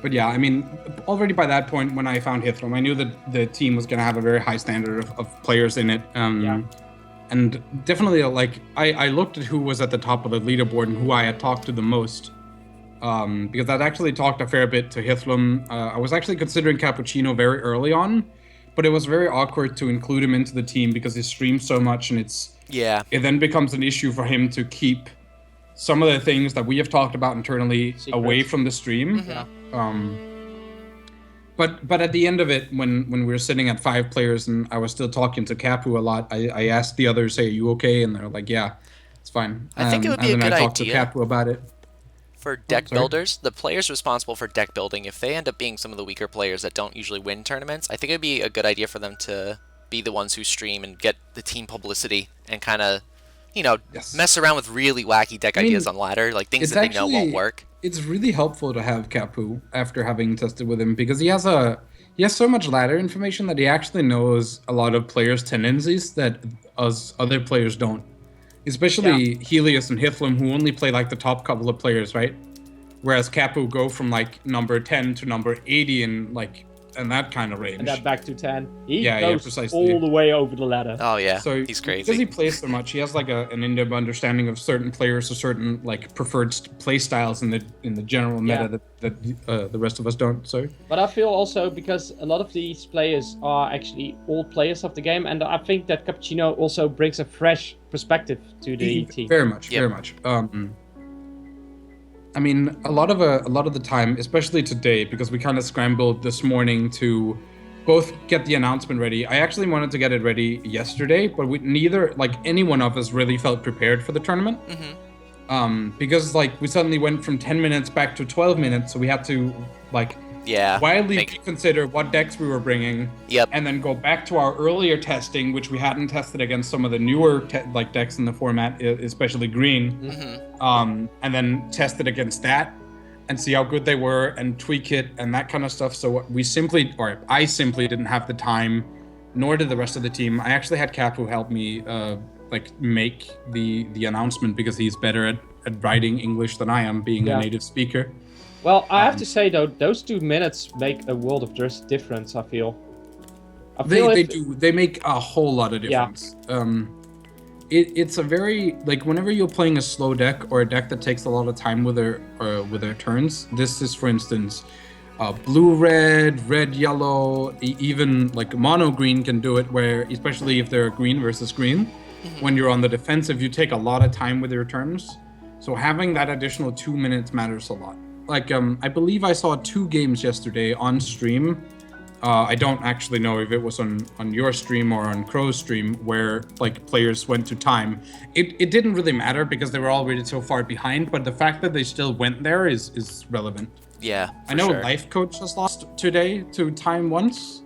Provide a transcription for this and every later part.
But yeah, I mean, already by that point, when I found Hithlum, I knew that the team was going to have a very high standard of players in it. And definitely, like, I looked at who was at the top of the leaderboard and who I had talked to the most. Because I'd actually talked a fair bit to Hithlum. I was actually considering Cappuccino very early on, but it was very awkward to include him into the team because he streams so much, and it then becomes an issue for him to keep some of the things that we have talked about internally away from the stream. But at the end of it, when we were sitting at 5 players and I was still talking to Capu a lot, I asked the others, "Hey, are you okay?" And they're like, "Yeah, it's fine." I think it would be a good idea. And then I talked to Capu about it. For deck builders, the players responsible for deck building, if they end up being some of the weaker players that don't usually win tournaments, I think it'd be a good idea for them to be the ones who stream and get the team publicity and kind of, mess around with really wacky deck ideas on ladder, like things that they know won't work. It's really helpful to have Capu after having tested with him because he has so much ladder information that he actually knows a lot of players' tendencies that us other players don't. Especially Helios and Hithlum, who only play like the top couple of players, right? Whereas Capu go from like number 10 to number 80 and that kind of range. And that back to 10. He goes all the way over the ladder. Oh yeah, so he's crazy. Because he plays so much, he has like an in-depth understanding of certain players or certain like preferred play styles in the general meta that the rest of us don't. So. But I feel also because a lot of these players are actually old players of the game, and I think that Cappuccino also brings a fresh perspective to the team. Very much. I mean, a lot of the time, especially today, because we kind of scrambled this morning to both get the announcement ready. I actually wanted to get it ready yesterday, but neither, like, any one of us really felt prepared for the tournament. Because, like, we suddenly went from 10 minutes back to 12 minutes, so we had to, like, wildly reconsider what decks we were bringing, and then go back to our earlier testing, which we hadn't tested against some of the newer decks in the format, especially green, and then test it against that and see how good they were and tweak it and that kind of stuff. So I simply didn't have the time, nor did the rest of the team. I actually had Capu help me make the announcement because he's better at writing English than I am, being a native speaker. Well, I have to say though, those 2 minutes make a world of difference. I feel they do. They make a whole lot of difference. It's a very, like, whenever you're playing a slow deck or a deck that takes a lot of time with their turns. This is, for instance, blue red, red yellow, even like mono green can do it. Where especially if they're green versus green, when you're on the defensive, you take a lot of time with your turns. So having that additional 2 minutes matters a lot. Like, I believe I saw 2 games yesterday on stream. I don't actually know if it was on your stream or on Crow's stream where, like, players went to time. It didn't really matter because they were already so far behind, but the fact that they still went there is relevant. Yeah, I know Life Coach has lost today to time once,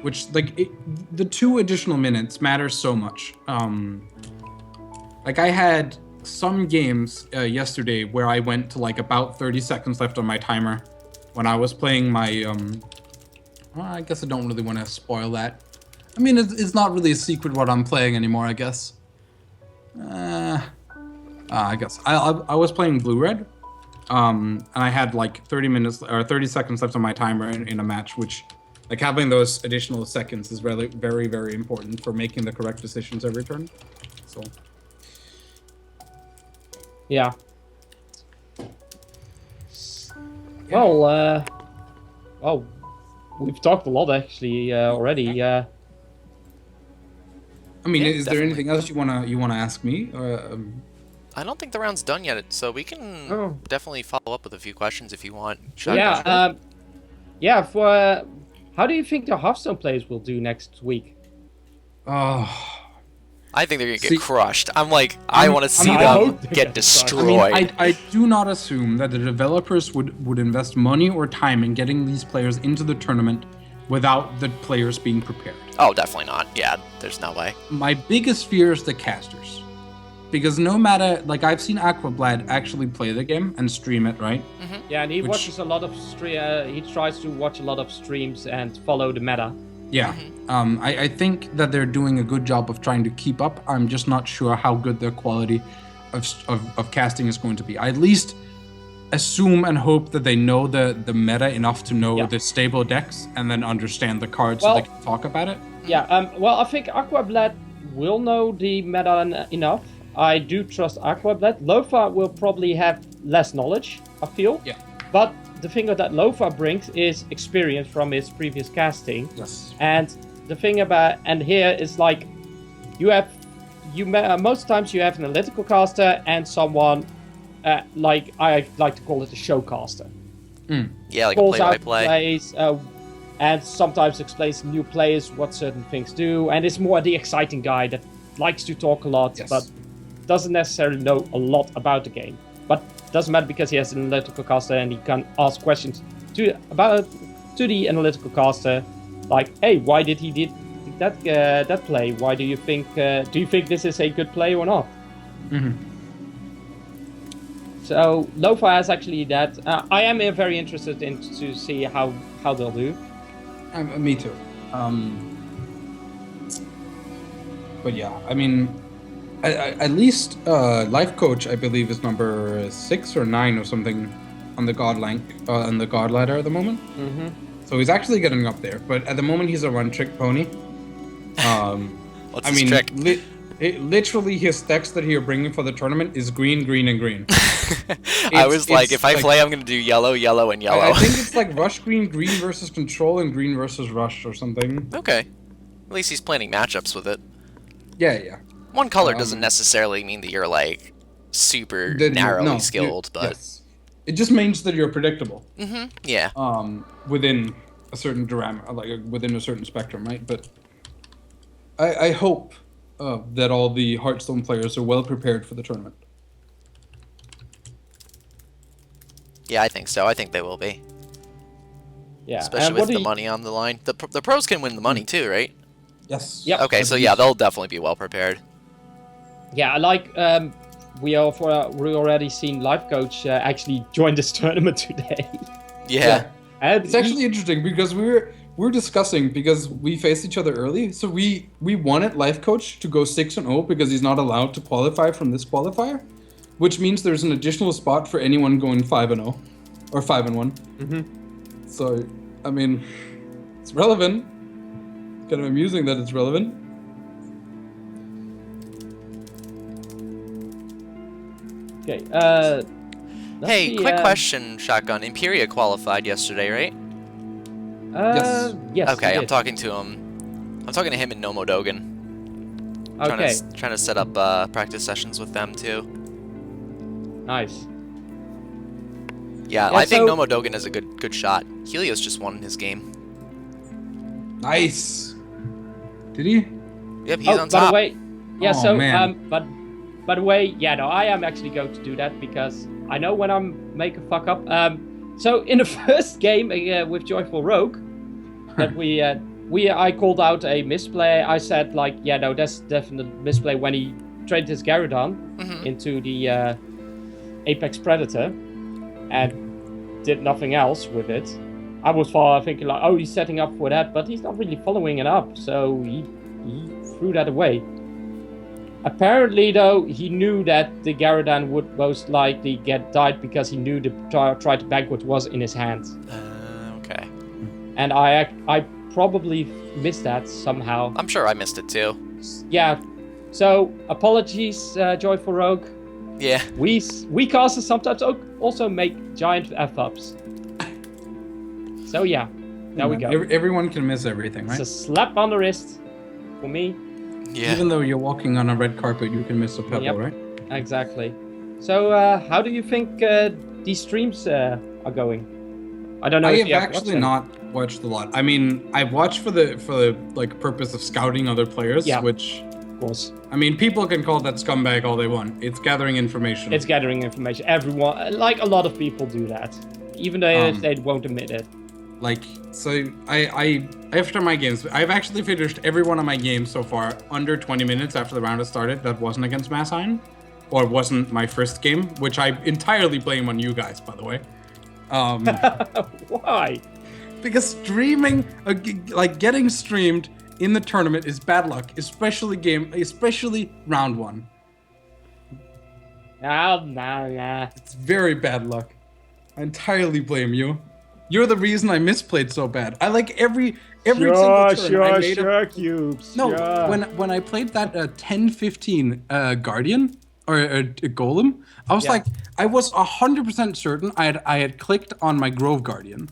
which, like, the 2 additional minutes matter so much. Like, I had some games yesterday where I went to like about 30 seconds left on my timer when I was playing my well, I guess I don't really want to spoil that. I mean, it's not really a secret what I'm playing anymore, I guess. I guess I was playing blue red, and I had like 30 seconds left on my timer in a match, which, like, having those additional seconds is really very, very important for making the correct decisions every turn. So yeah. Well, we've talked a lot actually already. I mean, is there anything else you wanna ask me? I don't think the round's done yet, so we can definitely follow up with a few questions if you want. How do you think the Hearthstone players will do next week? I think they're gonna get crushed. I want to see them get destroyed. I mean, I do not assume that the developers would invest money or time in getting these players into the tournament without the players being prepared. Oh, definitely not. Yeah, there's no way. My biggest fear is the casters. Because no matter, like, I've seen Aquablad actually play the game and stream it, right? Mm-hmm. Yeah, and he watches a lot of he tries to watch a lot of streams and follow the meta. Yeah, I think that they're doing a good job of trying to keep up. I'm just not sure how good their quality of casting is going to be. At least assume and hope that they know the meta enough to know Yeah. the stable decks and then understand the cards so Well- they can talk about it. Yeah, well, I think Aquablad will know the meta enough. I do trust Aquablad. Lofa will probably have less knowledge, I feel. Yeah. But the thing that Lofa brings is experience from his previous casting. Yes. And the thing about, and here is like, most times you have an analytical caster and someone, like I like to call it a showcaster. Yeah, like a Calls out play-by-play. plays, and sometimes explains to new players what certain things do, and is more the exciting guy that likes to talk a lot, Yes. but doesn't necessarily know a lot about the game. But doesn't matter because he has an analytical caster and he can ask questions to the analytical caster, like, "Hey, why did he did that play? Why do you think this is a good play or not?" Mm-hmm. So Lofa has actually that. I am very interested in to see how they'll do. Me too. But yeah, I mean, at least life coach, I believe, is number 6 or 9 or something on the god on the god ladder at the moment. Mm-hmm. So he's actually getting up there. But at the moment, he's a one-trick pony. What's I his mean, trick? literally, his decks that he are bringing for the tournament is green, green, and green. I was like, it's if I play, I'm gonna do yellow, yellow, and yellow. I think it's like rush green, green versus control, and green versus rush or something. Okay. At least he's planning matchups with it. Yeah. One color doesn't necessarily mean that you're like super narrowly skilled, but yes. It just means that you're predictable. yeah. Within a certain within a certain spectrum, right? But I hope that all the Hearthstone players are well prepared for the tournament. Yeah, I think so. I think they will be. Yeah, Especially with the money on the line. The pros can win the money too, right? Yes. Yep. Okay, so yeah, they'll definitely be well prepared. Yeah, I like. We already seen Life Coach actually join this tournament today. Yeah. And It's actually interesting because we're discussing because we faced each other early, so we wanted Life Coach to go 6-0 because he's not allowed to qualify from this qualifier, which means there's an additional spot for anyone going 5-0 or 5-1. Mm-hmm. So, I mean, it's relevant. It's kind of amusing that it's relevant. Okay. Hey, quick question, Shotgun. Imperia qualified yesterday, right? Yes. Okay, he I'm did. talking to him. I'm talking to him and Nomo Dogan. Okay. Trying to set up practice sessions with them too. Nice. Yeah, Yeah, I think so- Nomo Dogan is a good shot. Helios just won his game. Nice. Did he? Yep, he's on by top. the way, yeah. Oh, so man. but by the way, yeah. No, I am actually going to do that because I know when I'm make a fuck up. So in the first game with Joyful Rogue, that I called out a misplay. I said like, yeah, no, that's definitely a misplay when he traded his Gyarados into the Apex Predator and did nothing else with it. I was thinking like, oh, he's setting up for that, but he's not really following it up, so he threw that away. Apparently, though, he knew that the Gyarados would most likely get died because he knew the try to backward was in his hand. Okay. And I probably missed that somehow. I'm sure I missed it too. Yeah. So apologies, Joyful Rogue. Yeah. We casters sometimes also make giant f-ups. So yeah, there we go. Everyone can miss everything, right? It's a slap on the wrist for me. Yeah. Even though you're walking on a red carpet, you can miss a pebble, Yep. right? Exactly. So how do you think these streams are going? I don't know. I if have you actually watched them. not watched a lot. I mean, I've watched for the like purpose of scouting other players, Yeah. which Of course, I mean, people can call that scumbag all they want. It's gathering information. it's gathering information. Everyone, like a lot of people, do that, even though they won't admit it. Like, so I after my games, I've actually finished every one of my games so far under 20 minutes after the round has started. That wasn't against Massign, or wasn't my first game, which I entirely blame on you guys, by the way. Why? Because streaming, like getting streamed in the tournament is bad luck, especially round 1. Nah. It's very bad luck. I entirely blame you. You're the reason I misplayed so bad. I like every single turn I made Cubes. No, when I played that 10-15 Guardian or Golem, I was like, I was 100% certain I had clicked on my Grove Guardian.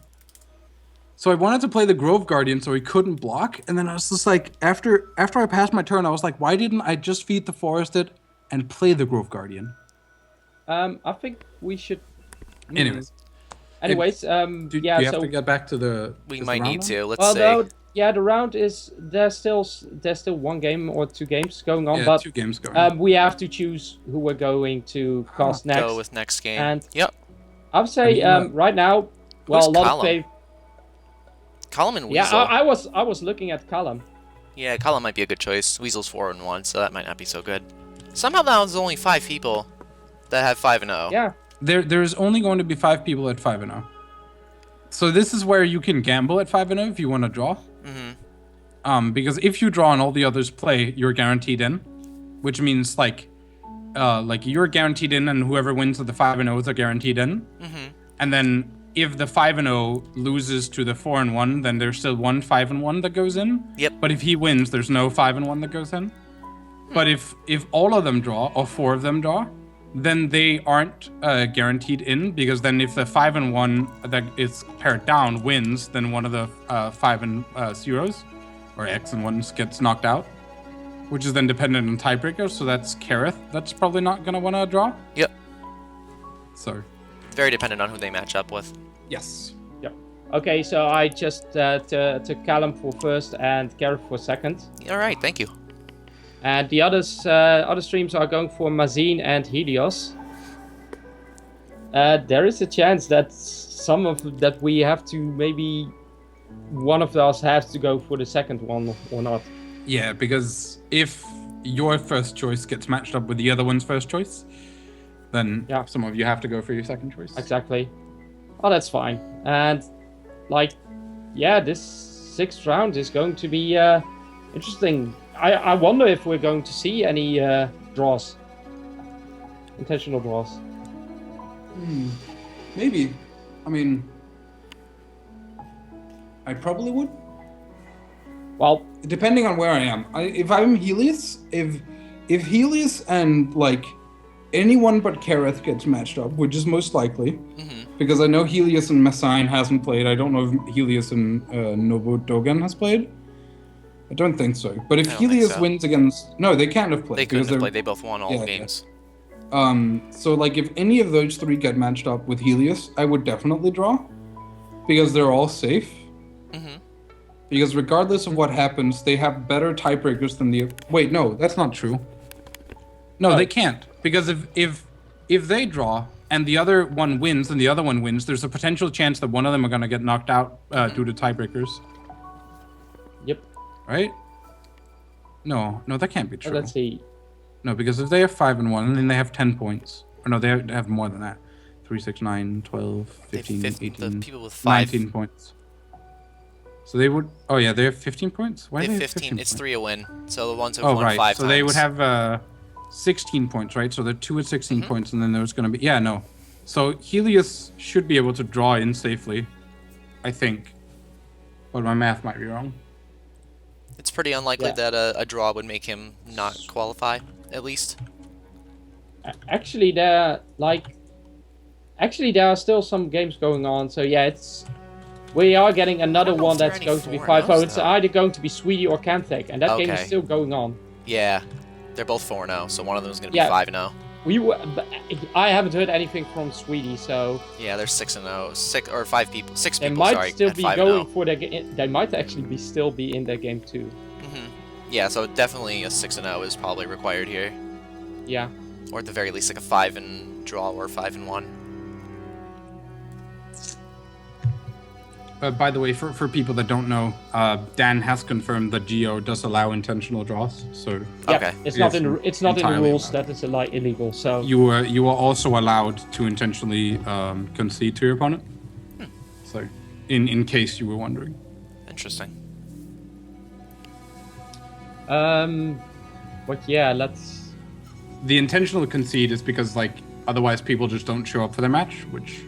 So I wanted to play the Grove Guardian so he couldn't block, and then I was just like, after I passed my turn, I was like, why didn't I just feed the Forested and play the Grove Guardian? I think we should. Anyways, do you have to get back to the? We might need to. Let's see. The round is there's still 1 game or 2 games going on, yeah, but 2 games going. We have to choose who we're going to cast next. Go with next game. And yep. I would say right now, well, a lot of Column and Weasel. Yeah, I was looking at Column. Yeah, Column might be a good choice. Weasel's 4-1, so that might not be so good. Somehow there's only 5 people that have 5-0. Yeah. There's only going to be 5 people at 5-0. So this is where you can gamble at 5-0 if you want to draw. Mm-hmm. Because if you draw and all the others play, you're guaranteed in, which means like you're guaranteed in, and whoever wins at the 5-0s are guaranteed in. Mm-hmm. And then if the 5-0 loses to the 4-1, then there's still one 5-1 that goes in. Yep. But if he wins, there's no 5-1 that goes in. But if all of them draw, or 4 of them draw, then they aren't guaranteed in, because then if the 5-1 that is paired down wins, then one of the 5-0s, or X and 1s, gets knocked out, which is then dependent on tiebreakers. So that's Kareth. That's probably not going to want to draw. Yep. So. Very dependent on who they match up with. Yes. Yep. Okay, so I just took Callum for first and Gareth for second. All right, thank you. And the other streams are going for Mazine and Helios. There is a chance that we have to, maybe one of us has to go for the second one or not. Yeah, because if your first choice gets matched up with the other one's first choice, then some of you have to go for your second choice. Exactly. Oh, that's fine. And this 6th round is going to be interesting. I wonder if we're going to see any draws. Intentional draws. Maybe. I mean, I probably would. Well, depending on where I am. If I'm Helios, if Helios and anyone but Kareth gets matched up, which is most likely, because I know Helios and Messine hasn't played. I don't know if Helios and Novo Dogan has played. I don't think so. But if Helios wins against... No, they can't have played. They couldn't have played. They both won all games. Yeah. So, if any of those 3 get matched up with Helios, I would definitely draw. Because they're all safe. Mm-hmm. Because regardless of what happens, they have better tiebreakers than the... Wait, no, that's not true. No, they can't. Because if they draw and the other one wins and the other one wins, there's a potential chance that one of them are going to get knocked out due to tiebreakers. Yep. Right? No, that can't be true. Let's see. No, because if they have 5-1, then they have 10 points. Or no, they have more than that. 3, 6, 9, 12, 15, 18, the people with 5. 19 points. So they would... Oh, yeah, they have 15 points? Why they have 15. It's 3 a win. So the ones who have won 5 times. So they would have 16 points, right? So they're 2 at 16 points, and then there's going to be... Yeah, no. So Helios should be able to draw in safely, I think. But my math might be wrong. It's pretty unlikely that a draw would make him not qualify, at least. Actually, there are still some games going on. So yeah, we are getting another one that's going to be 5-0. It's either going to be Sweetie or Cantek, and that game is still going on. Yeah, they're both 4-0, so one of them is going to be 5-0. I haven't heard anything from Sweetie, so yeah, they're 6-0, 6 or 5 people, 6 they people. Might still be going for their. They might actually still be in their game too. Yeah, so definitely a 6-0 is probably required here. Yeah. Or at the very least, like a 5-draw or 5-1. By the way, for people that don't know, Dan has confirmed that Geo does allow intentional draws. So okay, it's not in the rules that it's illegal. So you are also allowed to intentionally concede to your opponent. So in case you were wondering. Interesting. But yeah, let's. The intentional concede is because otherwise people just don't show up for the match, which